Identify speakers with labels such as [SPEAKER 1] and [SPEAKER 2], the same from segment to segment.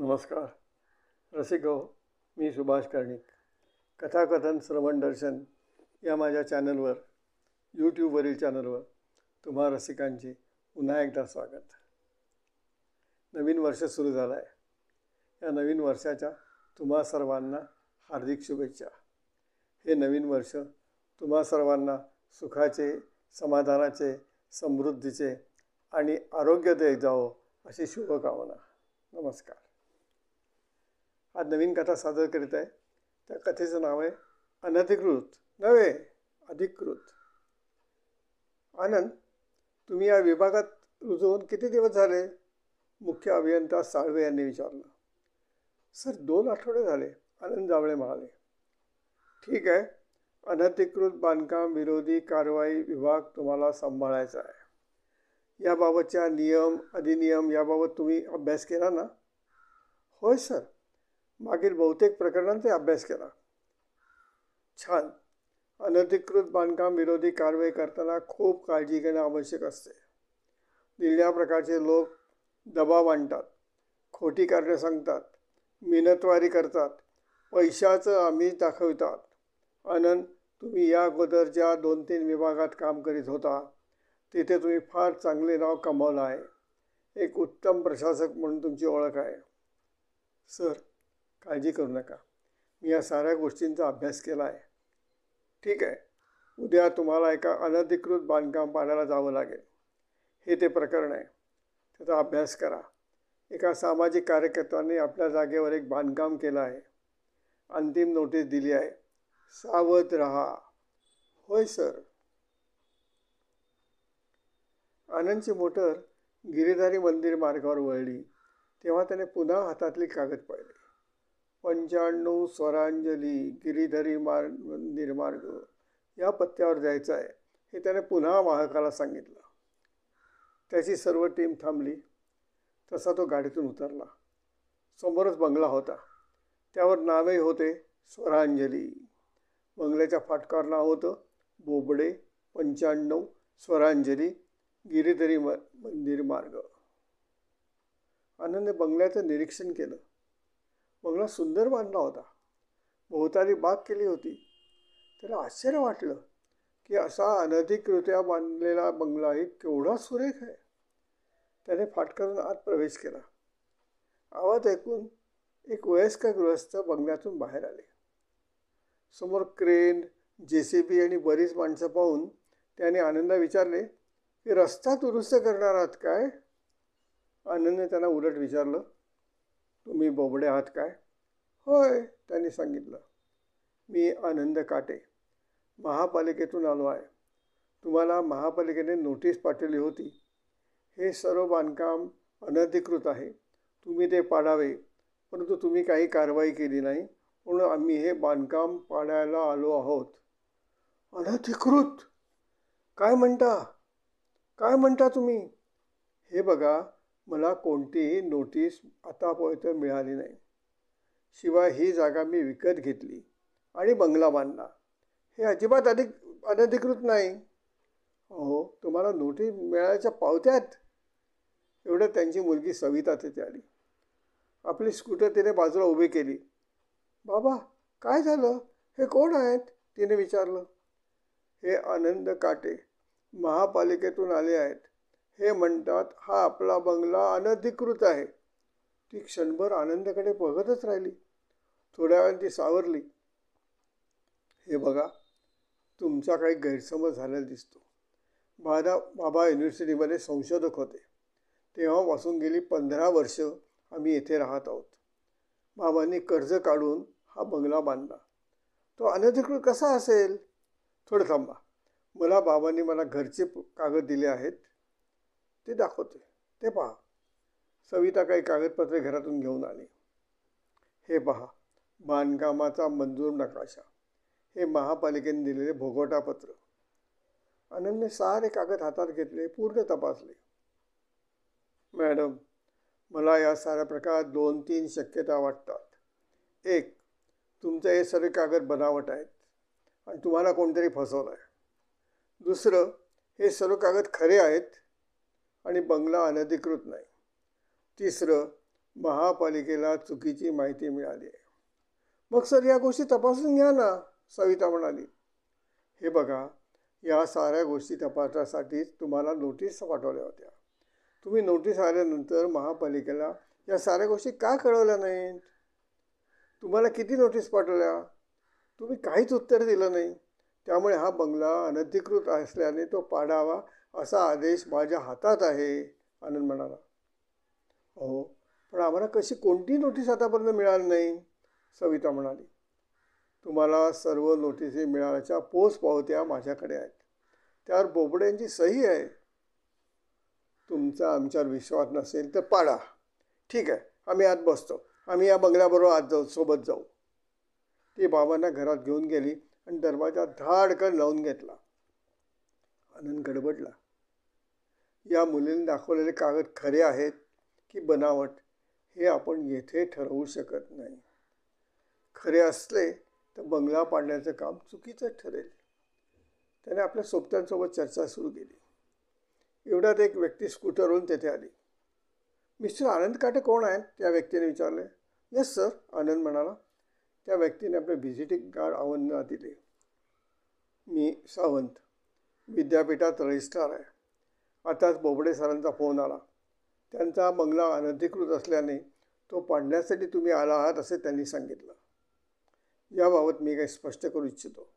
[SPEAKER 1] नमस्कार रसिक हो, मी सुभाष कर्णिक. कथाकथन श्रवण दर्शन या माझ्या चॅनलवर, यूट्यूबवरील चॅनलवर तुम्हा रसिकांचे पुन्हा एकदा स्वागत. नवीन वर्ष सुरू झालं आहे. या नवीन वर्षाच्या तुम्हा सर्वांना हार्दिक शुभेच्छा. हे नवीन वर्ष तुम्हा सर्वांना सुखाचे, समाधानाचे, समृद्धीचे आणि आरोग्यदायी जावो अशी शुभकामना. नमस्कार. आज नवीन कथा सादर करीत आहे. त्या कथेचं नाव आहे अनधिकृत नव्हे अधिकृत. आनंद, तुम्ही या विभागात रुजू होऊन किती दिवस झाले? मुख्य अभियंता साळवे यांनी विचारलं. सर, 2 आठवडे झाले, आनंद जावळे म्हणाले. ठीक आहे, अनधिकृत बांधकाम विरोधी कारवाई विभाग तुम्हाला सांभाळायचा आहे. याबाबतच्या नियम, अधिनियम याबाबत तुम्ही अभ्यास केला ना? होय सर, मागील बहुतेक प्रकरणांचा अभ्यास केला. छान. अनधिकृत बांधकाम विरोधी कारवाई करताना खूप काळजी घेणं आवश्यक असते. दिलेल्या प्रकारचे लोक दबाव आणतात, खोटी कारणे सांगतात, मिन्नतवारी करतात, पैशाचं आमिष दाखवितात. आनंद, तुम्ही या अगोदर ज्या 2-3 विभागात काम करीत होता तिथे तुम्ही फार चांगले नाव कमावलं आहे. एक उत्तम प्रशासक म्हणून तुमची ओळख आहे. सर, काळजी करू नका, मी या साऱ्या गोष्टींचा अभ्यास केला आहे. ठीक आहे, उद्या तुम्हाला एका अनधिकृत बांधकाम पाडायला जावं लागेल. हे ते प्रकरण आहे, त्याचा अभ्यास करा. एका सामाजिक कार्यकर्त्याने आपल्या जागेवर एक बांधकाम केलं आहे. अंतिम नोटीस दिली आहे, सावध रहा. होय सर. आनंदची मोटर गिरीधारी मंदिर मार्गावर वळली तेव्हा त्याने पुन्हा हातातली कागद पाहिले. 95 स्वरांजली गिरीधरी मंदिर मार्ग या पत्त्यावर जायचं आहे हे त्याने पुन्हा वाहकाला सांगितलं. त्याची सर्व टीम थांबली. तसा तो गाडीतून उतरला. समोरच बंगला होता. त्यावर नावही होते, स्वरांजली. बंगल्याच्या फाटकावर नाव होतं, बोबडे 95 स्वरांजली गिरीधरी मंदिर मार्ग. आनंदने बंगल्याचं निरीक्षण केलं. बंगला सुंदर बांधला होता. भोवताली बाग केली होती. त्याला आश्चर्य वाटलं की असा अनधिकृतरित्या बांधलेला बंगलाही केवढा सुरेख आहे. त्याने फाटकावरून आत प्रवेश केला. आवाज ऐकून एक वयस्क गृहस्थ बंगल्यातून बाहेर आले. समोर क्रेन, JCB आणि बरीच माणसं पाहून त्याने आनंदाला विचारले की रस्ता दुरुस्त करणार आहात काय? आनंदने त्यांना उलट विचारलं, तुम्ही बोबडे आहात काय? होय, त्यांनी सांगितलं. मी आनंद काटे, महापालिकेतून आलो आहे. तुम्हाला महापालिकेने नोटीस पाठवली होती. हे सर्व बांधकाम अनधिकृत आहे, तुम्ही ते पाडावे, परंतु तुम्ही काही कारवाई केली नाही, म्हणून आम्ही हे बांधकाम पाडायला आलो आहोत. अनधिकृत? काय म्हणता तुम्ही? हे बघा, मला कोणतीही नोटीस आतापर्यंत मिळाली नाही. शिवाय ही जागा मी विकत घेतली आणि बंगला बांधला. हे अजिबात अनधिकृत नाही. हो, तुम्हाला नोटीस मिळाल्याच्या पावत्यात. एवढं त्यांची मुलगी सविता तिथे आली. आपली स्कूटर तिने बाजूला उभी केली. बाबा, काय झालं? हे कोण आहेत? तिने विचारलं. हे आनंद काटे, महापालिकेतून आले आहेत. हे म्हणतात हा आपला बंगला अनधिकृत आहे. ती क्षणभर आनंदाकडे बघतच राहिली. थोड्या वेळाने ती सावरली. हे बघा, तुमचा काही गैरसमज झालेला दिसतो. बाबा युनिव्हर्सिटीमध्ये संशोधक होते. तेव्हापासून गेली 15 वर्ष आम्ही येथे राहत आहोत. बाबांनी कर्ज काढून हा बंगला बांधला. तो अनधिकृत कसा असेल? थोडं थांबा, बाबांनी मला घरचे कागद दिले आहेत, ते दाखवते, ते पहा. सविता काही कागदपत्रे घरातून घेऊन आली. हे पहा, बांधकामाचा मंजूर नकाशा, हे महापालिकेने दिलेले भोगवटापत्र. आनंदने सारे कागद हातात घेतले, पूर्ण तपासले. मॅडम, मला या साऱ्या प्रकारात 2-3 शक्यता वाटतात. 1, तुमचे हे सर्व कागद बनावट आहेत आणि तुम्हाला कोणतरी फसवलं आहे. दुसरं, हे सर्व कागद खरे आहेत आणि बंगला अनधिकृत नाही. तिसरं, महापालिकेला चुकीची माहिती मिळाली आहे. मग सर या गोष्टी तपासून घ्या ना, सविता म्हणाली. हे बघा, या साऱ्या गोष्टी तपासण्यासाठीच तुम्हाला नोटीस पाठवल्या होत्या. तुम्ही नोटीस आल्यानंतर महापालिकेला या साऱ्या गोष्टी का कळवल्या नाहीत? तुम्हाला किती नोटीस पाठवल्या? तुम्ही काहीच उत्तर दिलं नाही. त्यामुळे हा बंगला अनधिकृत असल्याने तो पाडावा असा आदेश माझ्या हातात आहे, आनंद म्हणाला. हो, पण आम्हाला कशी कोणती नोटीस आतापर्यंत मिळाली नाही, सविता म्हणाली. तुम्हाला सर्व नोटिसी मिळाल्याच्या पोच पावत्या माझ्याकडे आहेत. त्यावर बोबडेंची सही आहे. तुमचा आमच्यावर विश्वास नसेल तर पाडा. ठीक आहे, आम्ही आत बसतो. आम्ही या बंगल्याबरोबर आत जाऊ, सोबत जाऊ. ती बाबांना घरात घेऊन गेली आणि दरवाजा धाडकन लावून घेतला. आनंद गडबडला. या मुलीने दाखवलेले कागद खरे आहेत की बनावट हे आपण येथे ठरवू शकत नाही. खरे असले तर बंगला पाडण्याचं काम चुकीचं ठरेल. त्याने आपल्या सोबत्यांसोबत चर्चा सुरू केली. एवढ्यात एक व्यक्ती स्कूटरवरून तेथे आली. मिस्टर आनंद काटे कोण आहेत? त्या व्यक्तीने विचारले. येस सर, आनंद म्हणाला. त्या व्यक्तीने आपले व्हिजिटिंग कार्ड आनंदला दिले. मी सावंत, विद्यापीठात रजिस्ट्रार आहे. आताच बोबडे सरांचा फोन आला. त्यांचा बंगला अनधिकृत असल्याने तो पाडण्यासाठी तुम्ही आला आहात असे त्यांनी सांगितलं. याबाबत मी काही स्पष्ट करू इच्छितो.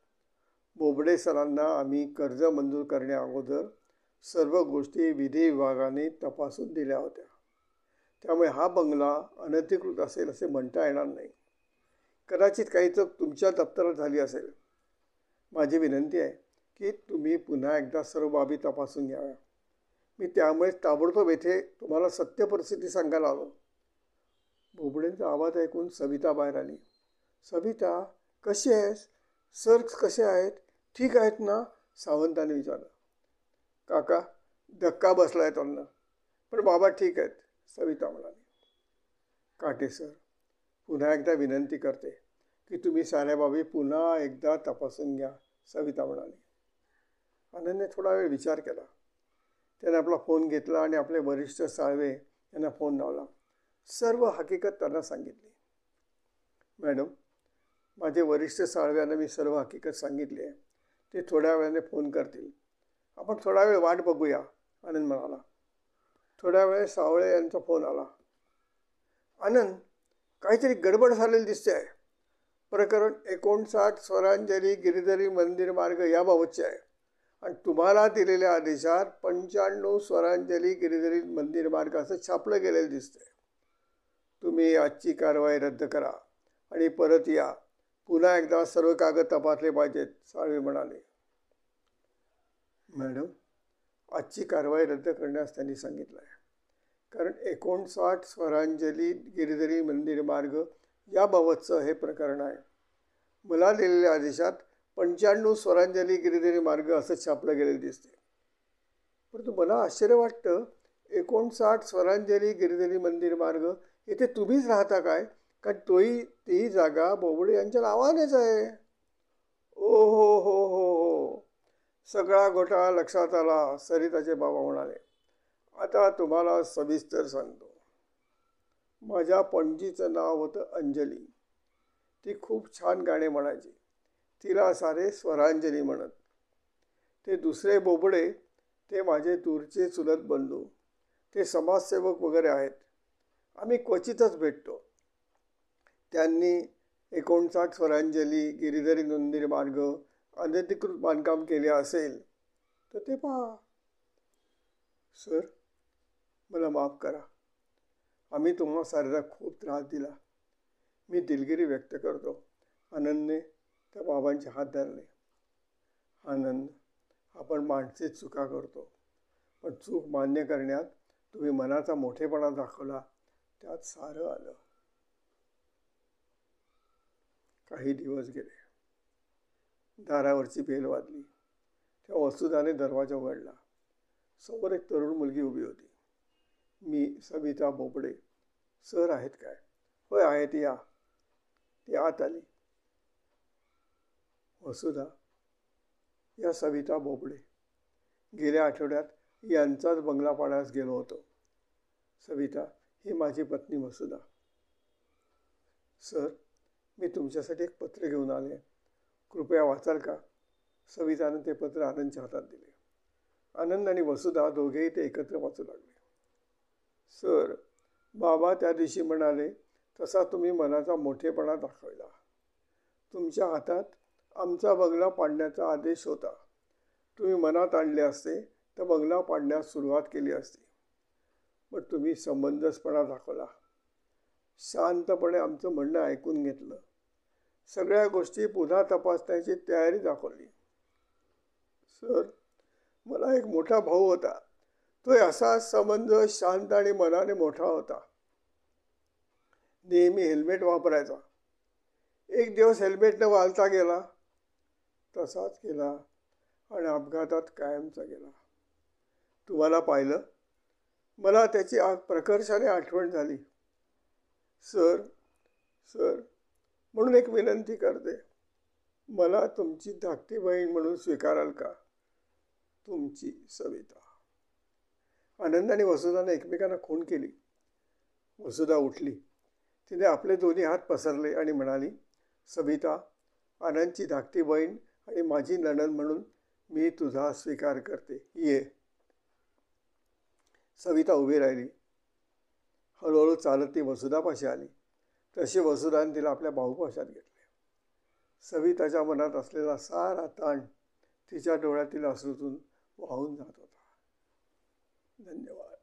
[SPEAKER 1] बोबडे सरांना आम्ही कर्ज मंजूर करण्याअगोदर सर्व गोष्टी विधी विभागाने तपासून दिल्या होत्या. त्यामुळे हा बंगला अनधिकृत असेल असे म्हणता येणार नाही. कदाचित काही चूक तुमच्या दप्तरात झाली असेल. माझी विनंती आहे की तुम्ही पुन्हा एकदा सर्व बाबी तपासून घ्याव्या. मी त्यामुळे ताबडतोब येथे तुम्हाला सत्य परिस्थिती सांगायला आलो. बोबडेंचा आवाज ऐकून सविता बाहेर आली. सविता, कशी आहेस? सर कसे आहेत? ठीक आहेत ना? सावंताने विचारलं. काका, धक्का बसलाय त्यांना, पण बाबा ठीक आहेत, सविता म्हणाली. काटे सर, पुन्हा एकदा विनंती करते की तुम्ही साऱ्या बाबी पुन्हा एकदा तपासून घ्या, सविता म्हणाली. आनंदने थोडा वेळ विचार केला. त्याने आपला फोन घेतला आणि आपले वरिष्ठ साळवे यांना फोन लावला. सर्व हकीकत त्यांना सांगितली. मॅडम, माझे वरिष्ठ साळव्यांना मी सर्व हकीकत सांगितली आहे. ते थोड्या वेळाने फोन करतील. आपण थोडा वेळ वाट बघूया, आनंद म्हणाला. थोड्या वेळ सावळे यांचा फोन आला. आनंद, काहीतरी गडबड झालेली दिसते आहे. प्रकरण 59 स्वरांजली गिरिधरी मंदिर मार्ग याबाबतचे आहे आणि तुम्हाला दिलेल्या आदेशात 95 स्वरांजली गिरिधरी मंदिर मार्ग असं छापलं गेलेलं दिसतंय. तुम्ही आजची कारवाई रद्द करा आणि परत या. पुन्हा एकदा सर्व कागद तपासले पाहिजेत, साळवे म्हणाले. मॅडम, आजची कारवाई रद्द करण्यास त्यांनी सांगितलं आहे. कारण 59 स्वरांजली गिरिधरी मंदिर मार्ग याबाबतचं हे प्रकरण आहे. मला दिलेल्या आदेशात 95 स्वरांजली गिरिधरी मार्ग असं छापलं गेलेलं दिसते. परंतु मला आश्चर्य वाटतं, 59 स्वरांजली गिरिधरी मंदिर मार्ग येथे तुम्हीच राहता काय? कारण ती जागा बोबडे यांच्या नावानेच आहे. ओ हो हो हो हो, सगळा घोटाळा लक्षात आला, सरिताचे बाबा म्हणाले. आता तुम्हाला सविस्तर सांगतो. माझ्या पणजीचं नाव होतं अंजली. ती खूप छान गाणे म्हणायची. तिला सारे स्वरांजली म्हणत. ते दुसरे बोबडे, ते माझे दूरचे चुलत बंधू. ते समाजसेवक वगैरे आहेत. आम्ही क्वचितच भेटतो. त्यांनी 59 स्वरांजली गिरिधरी मंदिर मार्ग अनधिकृत बांधकाम केले असेल तर ते पहा. सर, मला माफ करा. आम्ही तुम्हाला साऱ्याला खूप त्रास दिला. मी दिलगिरी व्यक्त करतो. आनंदने त्या बाबांचे हात धरले. आनंद, आपण माणसे चुका करतो, पण चूक मान्य करण्यात तुम्ही मनाचा मोठेपणा दाखवला, त्यात सारं आलं. काही दिवस गेले. दारावरची बेल वाजली. त्या वसुधाने दरवाजा उघडला. समोर एक तरुण मुलगी उभी होती. मी सविता बोबडे. सर आहेत काय? होय आहेत, या. ती आत आली. वसुधा, या सविता बोबडे. गेल्या आठवड्यात यांचाच बंगला पाडायला गेलो होतो. सविता, ही माझी पत्नी वसुधा. सर, मी तुमच्यासाठी एक पत्र घेऊन आले, कृपया वाचाल का? सविताने ते पत्र आनंदच्या हातात दिले. आनंद आणि वसुधा दोघेही ते एकत्र वाचू लागले. सर, बाबा त्या दिवशी म्हणाले तसा तुम्ही मनाचा मोठेपणा दाखवला. तुमच्या हातात आमचा बंगला पाडण्याचा आदेश होता. तुम्ही मनात आणले असते तर बंगला पाडण्यास सुरुवात केली असती. पण तुम्ही समंजसपणा दाखवला. शांतपणे आमचं म्हणणं ऐकून घेतलं. सगळ्या गोष्टी पुन्हा तपासण्याची तयारी दाखवली. सर, मला एक मोठा भाऊ होता. तो असा समंजस, शांत आणि मनाने मोठा होता. नेहमी हेल्मेट वापरायचा. एक दिवस हेल्मेट न घालता गेला. तसाच गेला आणि अपघातात कायमचा गेला. तुम्हाला पाहिलं. मला त्याची प्रकर्षाने आठवण झाली. सर, सर, म्हणून एक विनंती करते. मला तुमची धाकटी बहीण म्हणून स्वीकाराल का? तुमची सविता. आनंद आणि वसुधाने एकमेकांना खूण केली. वसुधा उठली. तिने आपले दोन्ही हात पसरले आणि म्हणाली, सविता, आनंदची धाकटी बहीण आणि माझी नणंद म्हणून मी तुझा स्वीकार करते. ये. सविता उभी राहिली. हळूहळू चालत ती वसुधापाशी आली. तशी वसुधाने तिला आपल्या भाऊपाशात घेतले. सविताच्या मनात असलेला सारा ताण तिच्या डोळ्यातील अश्रूतून वाहून जात होता. धन्यवाद.